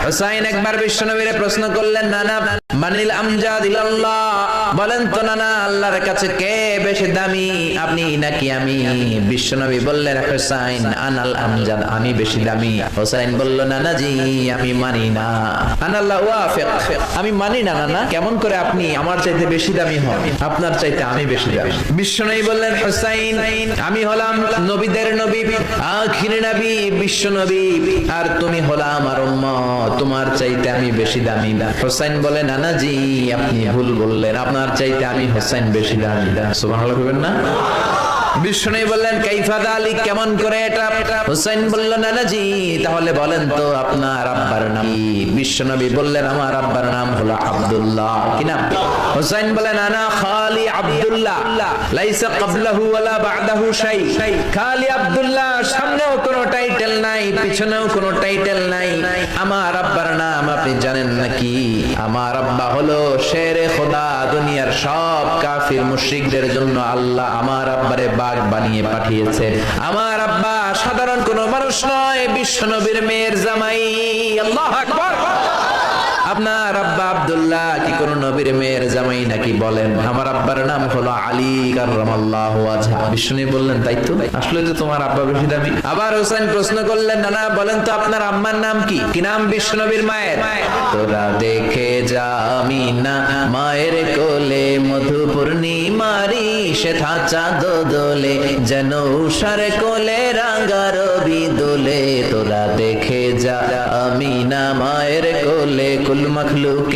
হুসাইন একবার বিশ্বনবীরে প্রশ্ন করলেন, নানা মানিল আমজাদ ইলাল্লাহ, বলেন তো নানা আল্লাহর কাছে কে বেশি দামি, আপনি নাকি আমি? বিশ্বনবী বললেন, হুসাইন আনাল আমজাদ, আমি বেশি দামি। হুসাইন বলল, নানা জি আমি মানি না। আনাল্লাহ ওয়াফিক, আমি মানি না নানা, কেমন করে আপনি আমার চাইতে বেশি দামি হন? আপনার চাইতে আমি বেশি দামি। বিশ্বনবী বললেন, হুসাইন আমি হলাম নবীদের নবী, আখির নবী বিশ্বনবী, আর তুমি হলা আমার উম্মত, তোমার চাইতে আমি বেশি দামি। হুসাইন বলে, নানা জি আপনি ভুল বললেন, আপনার চাইতে আমি হুসাইন বেশি দামি। সুবহানাল্লাহ বলবেন না? বিষ্ণু বললেন, কাইফা যালিক, কেমন করে এটা? হুসাইন বলল, নানা জি তাহলে বলেন তো আপনার আব্বার নাম কি? বিশ্বনবী বললেন, আমার আব্বার নাম হলো আব্দুল্লাহ। কি নাম? হুসাইন বলেন, আনা খালি আব্দুল্লাহ, লাইসা ক্বাবলাহু ওয়ালা বা'দাহু শাই। খালি আব্দুল্লাহ, সামনেও কোনো টাইটেল নাই, পিছনেও কোনো টাইটেল নাই। আমার আব্বার নাম আপনি জানেন নাকি? আমার আব্বা হলো শেরে খোদা, দুনিয়ার সব কাফির মুশরিকদের জন্য আল্লাহ আমার আব্বারে বাগ বানিয়ে পাঠিয়েছে। আমার আব্বা সাধারণ কোন মানুষ নয়, বিশ্বনবীর মেয়ের জামাই। আল্লাহু আকবার। আপনার আব্বা আব্দুল্লাহ কি কোন নবীর মেয়ের জামাই নাকি? বলেন, আমার আব্বার নাম হলো আলী কাররামাল্লাহু ওয়াজহা। বিষ্ণু বললেন, তাই তো, আসলে তো তোমার আব্বা বেশি দামি। আবার হোসেন প্রশ্ন করলেন, নানা বলেন তো আপনার আম্মার নাম কি? কি নাম বিশ্বনবীর মায়ের? তোরা দেখে যা আমিনা মায়ের কোলে, মধু পূর্ণিমারি সেথা চাঁদ দোলে, যেন উষার কোলে রাঙা রবি দোলে। তোরা দেখে যা আমিনা মায়ের কোলে, কুল মখলুক